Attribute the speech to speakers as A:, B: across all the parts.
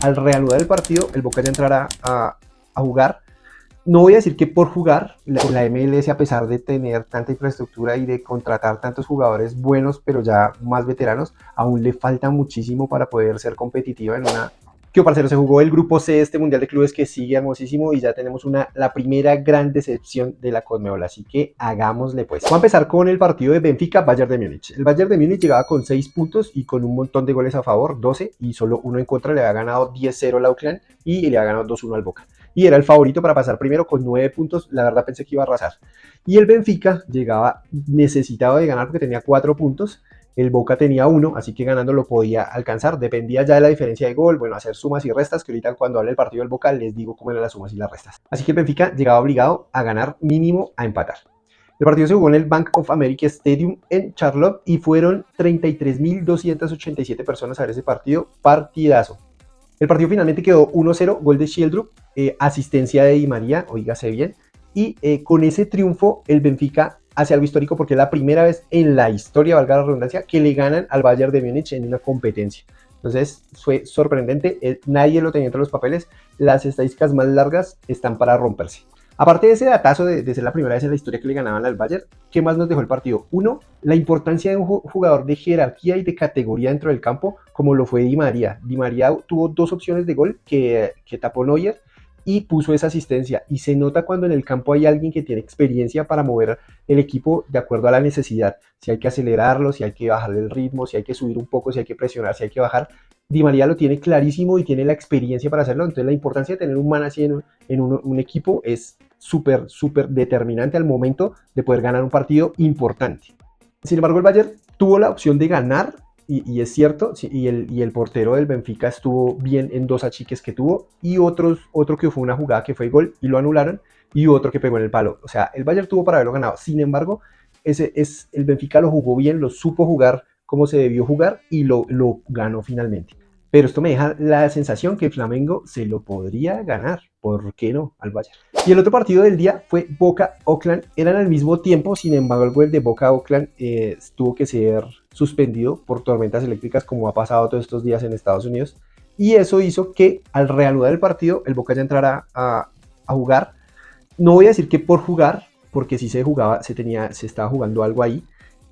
A: al reanudar el partido, el Boca ya entrará a jugar. No voy a decir que por jugar, la MLS, a pesar de tener tanta infraestructura y de contratar tantos jugadores buenos, pero ya más veteranos, aún le falta muchísimo para poder ser competitiva en una... Que parcero, se jugó el grupo C de este Mundial de Clubes que sigue hermosísimo y ya tenemos la primera gran decepción de la Conmebol, así que hagámosle pues. Vamos a empezar con el partido de Benfica-Bayern de Múnich. El Bayern de Múnich llegaba con 6 puntos y con un montón de goles a favor, 12, y solo uno en contra. Le había ganado 10-0 al Auckland y le había ganado 2-1 al Boca. Y era el favorito para pasar primero con 9 puntos, la verdad pensé que iba a arrasar. Y el Benfica llegaba necesitado de ganar porque tenía 4 puntos, el Boca tenía 1, así que ganando lo podía alcanzar, dependía ya de la diferencia de gol, bueno, hacer sumas y restas, que ahorita cuando hable el partido del Boca les digo cómo eran las sumas y las restas. Así que el Benfica llegaba obligado a ganar, mínimo a empatar. El partido se jugó en el Bank of America Stadium en Charlotte y fueron 33.287 personas a ver ese partido, partidazo. El partido finalmente quedó 1-0, gol de Sheldrup, asistencia de Di María, oígase bien, y con ese triunfo el Benfica hace algo histórico porque es la primera vez en la historia, valga la redundancia, que le ganan al Bayern de Múnich en una competencia. Entonces fue sorprendente, nadie lo tenía entre los papeles, las estadísticas más largas están para romperse. Aparte de ese datazo de ser la primera vez en la historia que le ganaban al Bayern, ¿qué más nos dejó el partido? Uno, la importancia de un jugador de jerarquía y de categoría dentro del campo, como lo fue Di María. Di María tuvo 2 opciones de gol que tapó Neuer y puso esa asistencia. Y se nota cuando en el campo hay alguien que tiene experiencia para mover el equipo de acuerdo a la necesidad. Si hay que acelerarlo, si hay que bajarle el ritmo, si hay que subir un poco, si hay que presionar, si hay que bajar. Di María lo tiene clarísimo y tiene la experiencia para hacerlo. Entonces la importancia de tener un man así en un equipo es súper determinante al momento de poder ganar un partido importante. Sin embargo, el Bayern tuvo la opción de ganar, y es cierto, sí, y el portero del Benfica estuvo bien en 2 achiques que tuvo, y otro que fue una jugada que fue gol y lo anularon, y otro que pegó en el palo. O sea, el Bayern tuvo para haberlo ganado. Sin embargo, el Benfica lo jugó bien, lo supo jugar como se debió jugar y lo ganó finalmente. Pero esto me deja la sensación que el Flamengo se lo podría ganar. ¿Por qué no? Al Bayern. Y el otro partido del día fue Boca-Auckland. Eran al mismo tiempo, sin embargo, el gol de Boca-Auckland tuvo que ser suspendido por tormentas eléctricas, como ha pasado todos estos días en Estados Unidos. Y eso hizo que al reanudar el partido, el Boca ya entrara a jugar. No voy a decir que por jugar, porque si se jugaba, se estaba jugando algo ahí.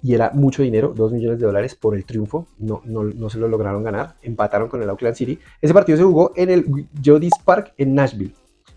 A: Y era mucho dinero, $2 millones por el triunfo, no se lo lograron ganar, empataron con el Auckland City. Ese partido se jugó en el Geodis Park en Nashville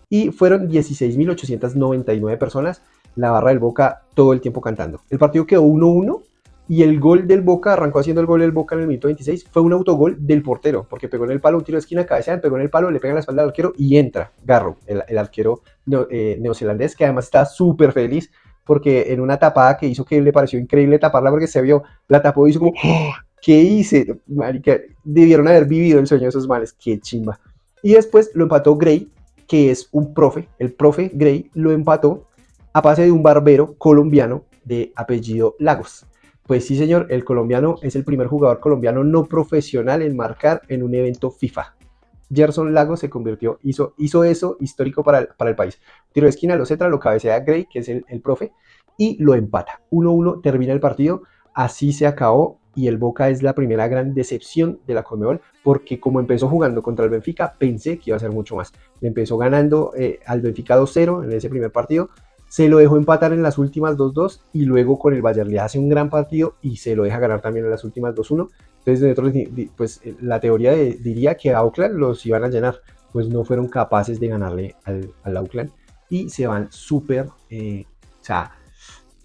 A: y fueron 16.899 personas, la barra del Boca todo el tiempo cantando. El partido quedó 1-1 y el gol del Boca, arrancó haciendo el gol del Boca en el minuto 26, fue un autogol del portero, porque pegó en el palo, un tiro de esquina, cabecean, pegó en el palo, le pega en la espalda al arquero y entra Garro, el arquero neozelandés, que además está súper feliz, porque en una tapada que hizo que le pareció increíble taparla porque se vio, la tapó y hizo como, oh, ¿qué hice? Marica, debieron haber vivido el sueño de esos males, qué chimba. Y después lo empató Gray, que es un profe, el profe Gray lo empató a pase de un barbero colombiano de apellido Lagos. Pues sí, señor, el colombiano es el primer jugador colombiano no profesional en marcar en un evento FIFA. Gerson Lagos se convirtió, hizo eso histórico para el país. Tiro de esquina, lo centra, lo cabecea Gray, que es el profe, y lo empata. 1-1, termina el partido, así se acabó, y el Boca es la primera gran decepción de la Conmebol, porque como empezó jugando contra el Benfica, pensé que iba a ser mucho más. Le empezó ganando al Benfica 2-0 en ese primer partido, se lo dejó empatar en las últimas 2-2 y luego con el Bayern le hace un gran partido y se lo deja ganar también en las últimas 2-1. Entonces nosotros, pues la teoría diría que a Auckland los iban a llenar, pues no fueron capaces de ganarle al Auckland y se van súper, o sea,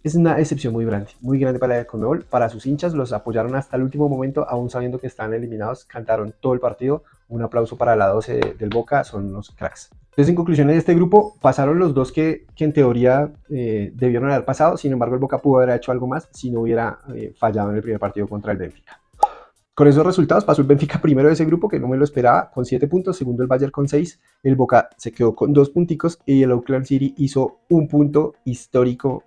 A: es una excepción muy grande para la Conmebol, para sus hinchas, los apoyaron hasta el último momento, aún sabiendo que están eliminados, cantaron todo el partido, un aplauso para la 12 del Boca, son unos cracks. Entonces, en conclusión, en este grupo pasaron los dos que en teoría debieron haber pasado, sin embargo el Boca pudo haber hecho algo más si no hubiera fallado en el primer partido contra el Benfica. Con esos resultados pasó el Benfica primero de ese grupo, que no me lo esperaba, con 7 puntos, segundo el Bayern con 6, el Boca se quedó con 2 punticos y el Auckland City hizo un punto histórico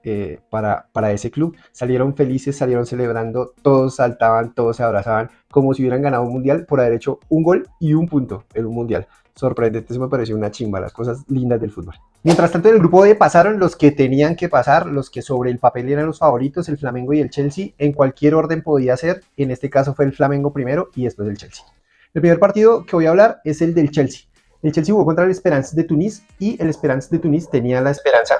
A: para ese club. Salieron felices, salieron celebrando, todos saltaban, todos se abrazaban, como si hubieran ganado un mundial por haber hecho un gol y un punto en un mundial. Sorprendente, eso me pareció una chimba, las cosas lindas del fútbol. Mientras tanto, en el grupo D pasaron los que tenían que pasar, los que sobre el papel eran los favoritos, el Flamengo y el Chelsea. En cualquier orden podía ser, en este caso fue el Flamengo primero y después el Chelsea. El primer partido que voy a hablar es el del Chelsea. El Chelsea jugó contra el Esperance de Tunis y el Esperance de Tunis tenía la esperanza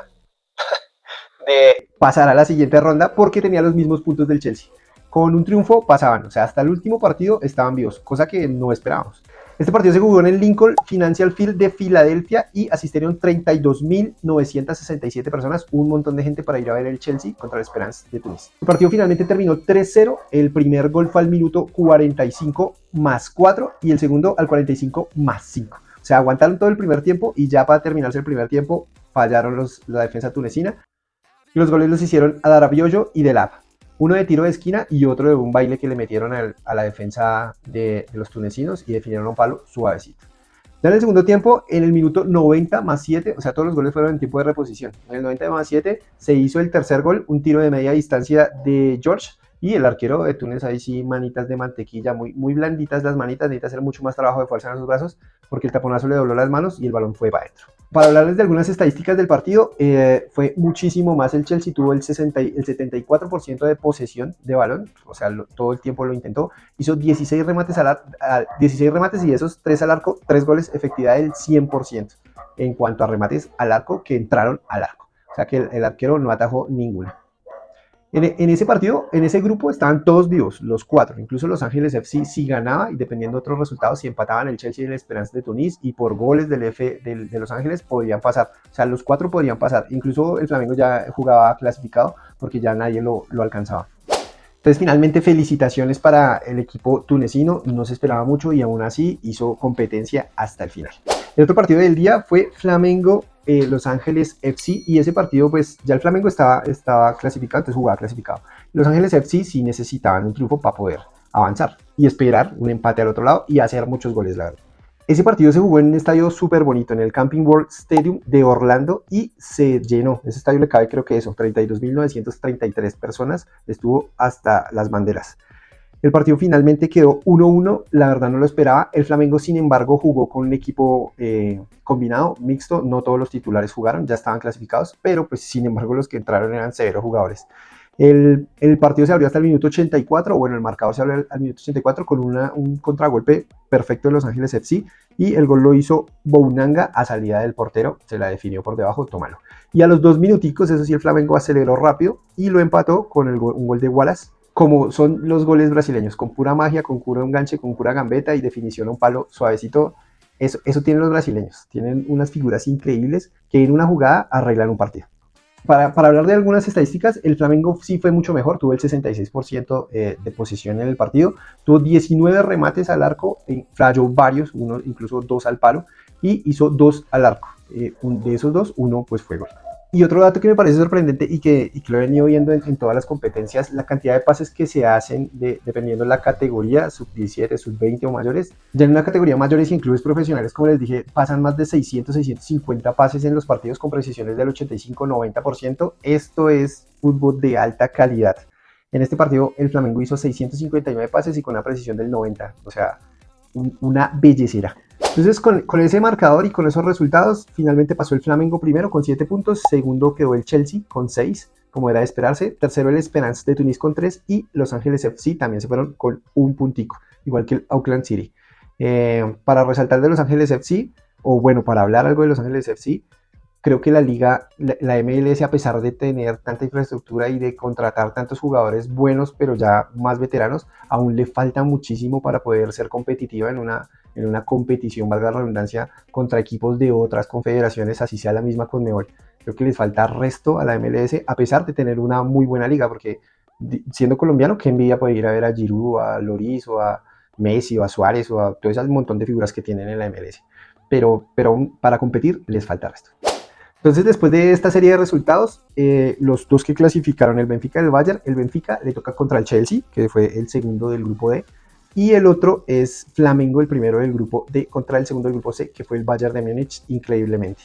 A: de pasar a la siguiente ronda porque tenía los mismos puntos del Chelsea. Con un triunfo pasaban, o sea, hasta el último partido estaban vivos, cosa que no esperábamos. Este partido se jugó en el Lincoln Financial Field de Filadelfia y asistieron 32.967 personas, un montón de gente para ir a ver el Chelsea contra el Esperance de Tunis. El partido finalmente terminó 3-0, el primer gol fue al minuto 45 más 4 y el segundo al 45 más 5. O sea, aguantaron todo el primer tiempo y ya para terminarse el primer tiempo fallaron la defensa tunecina. Y los goles los hicieron Adarabiollo y Delap. Uno de tiro de esquina y otro de un baile que le metieron a la defensa de los tunecinos y definieron un palo suavecito. Ya en el segundo tiempo, en el minuto 90 más 7, o sea, todos los goles fueron en tiempo de reposición. En el 90 más 7 se hizo el tercer gol, un tiro de media distancia de George. Y el arquero de Túnez ahí sí, manitas de mantequilla, muy blanditas las manitas, necesita hacer mucho más trabajo de fuerza en sus brazos porque el taponazo le dobló las manos y el balón fue para adentro. Para hablarles de algunas estadísticas del partido, fue muchísimo más. El Chelsea tuvo el 74% de posesión de balón, o sea, todo el tiempo lo intentó. Hizo 16 remates, 16 remates y esos 3 al arco, 3 goles, efectividad del 100% en cuanto a remates al arco que entraron al arco. O sea que el arquero no atajó ninguno. En ese partido, en ese grupo estaban todos vivos, los 4, incluso Los Ángeles FC si ganaba y dependiendo de otros resultados, si empataban el Chelsea y el Esperance de Tunis y por goles de Los Ángeles podrían pasar, o sea, los 4 podrían pasar, incluso el Flamengo ya jugaba clasificado porque ya nadie lo alcanzaba. Entonces, finalmente, felicitaciones para el equipo tunecino, no se esperaba mucho y aún así hizo competencia hasta el final. El otro partido del día fue Flamengo Los Ángeles FC y ese partido pues ya el Flamengo estaba clasificado, entonces jugaba clasificado. Los Ángeles FC sí necesitaban un triunfo para poder avanzar y esperar un empate al otro lado y hacer muchos goles, la verdad. Ese partido se jugó en un estadio súper bonito, en el Camping World Stadium de Orlando y se llenó. Ese estadio le cabe creo que eso, 32.933 personas, estuvo hasta las banderas. El partido finalmente quedó 1-1, la verdad no lo esperaba. El Flamengo, sin embargo, jugó con un equipo combinado, mixto, no todos los titulares jugaron, ya estaban clasificados, pero pues sin embargo los que entraron eran severos jugadores. El partido se abrió hasta el minuto 84, bueno, el marcador se abrió al minuto 84 con un contragolpe perfecto de Los Ángeles FC y el gol lo hizo Bounanga a salida del portero, se la definió por debajo, tómalo. Y a los 2 minuticos, eso sí, el Flamengo aceleró rápido y lo empató con un gol de Wallace, como son los goles brasileños, con pura magia, con puro enganche, con pura gambeta y definición a un palo suavecito. Eso tienen los brasileños, tienen unas figuras increíbles que en una jugada arreglan un partido. Para hablar de algunas estadísticas, el Flamengo sí fue mucho mejor, tuvo el 66% de posición en el partido, tuvo 19 remates al arco, falló varios, uno incluso 2 al palo, y hizo 2 al arco. De esos 2, uno pues fue gol. Y otro dato que me parece sorprendente y que lo he venido viendo en todas las competencias, la cantidad de pases que se hacen dependiendo de la categoría, sub-17, sub-20 o mayores. Ya en una categoría mayores y en clubes profesionales, como les dije, pasan más de 600, 650 pases en los partidos con precisiones del 85-90%. Esto es fútbol de alta calidad. En este partido el Flamengo hizo 659 pases y con una precisión del 90%, o sea, una bellecera. Entonces con ese marcador y con esos resultados finalmente pasó el Flamengo primero con 7 puntos, segundo quedó el Chelsea con 6 como era de esperarse, tercero el Esperance de Tunis con 3 y Los Ángeles FC también se fueron con un puntico, igual que el Auckland City. Para resaltar de Los Ángeles FC, o bueno, para hablar algo de Los Ángeles FC, creo que la liga, la MLS, a pesar de tener tanta infraestructura y de contratar tantos jugadores buenos, pero ya más veteranos, aún le falta muchísimo para poder ser competitiva en una competición, valga la redundancia, contra equipos de otras confederaciones, así sea la misma Conmebol. Creo que les falta resto a la MLS, a pesar de tener una muy buena liga, porque siendo colombiano, qué envidia poder ir a ver a Giroud, a Lloris, o a Messi, o a Suárez, o a todo ese montón de figuras que tienen en la MLS. Pero para competir les falta resto. Entonces, después de esta serie de resultados, los dos que clasificaron, el Benfica y el Bayern, el Benfica le toca contra el Chelsea, que fue el segundo del grupo D, y el otro es Flamengo, el primero del grupo D, contra el segundo del grupo C, que fue el Bayern de Múnich, increíblemente.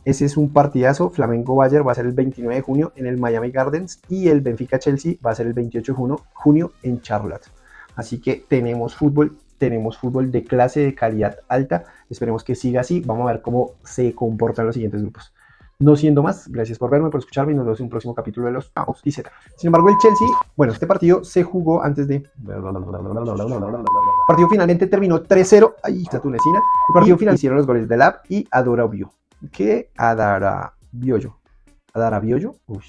A: Ese es un partidazo, Flamengo-Bayern va a ser el 29 de junio en el Miami Gardens y el Benfica-Chelsea va a ser el 28 de junio en Charlotte. Así que tenemos fútbol de clase, de calidad alta, esperemos que siga así, vamos a ver cómo se comportan los siguientes grupos. No siendo más, gracias por verme, por escucharme y nos vemos en un próximo capítulo de los Paus y Z. Sin embargo, el Chelsea, bueno, este partido se jugó antes de... El partido finalmente terminó 3-0. Ahí está Tunecina. El partido final hicieron los goles de Lab y Adorabio. ¿Qué? Adarabioyo. Adarabioyo. Uy.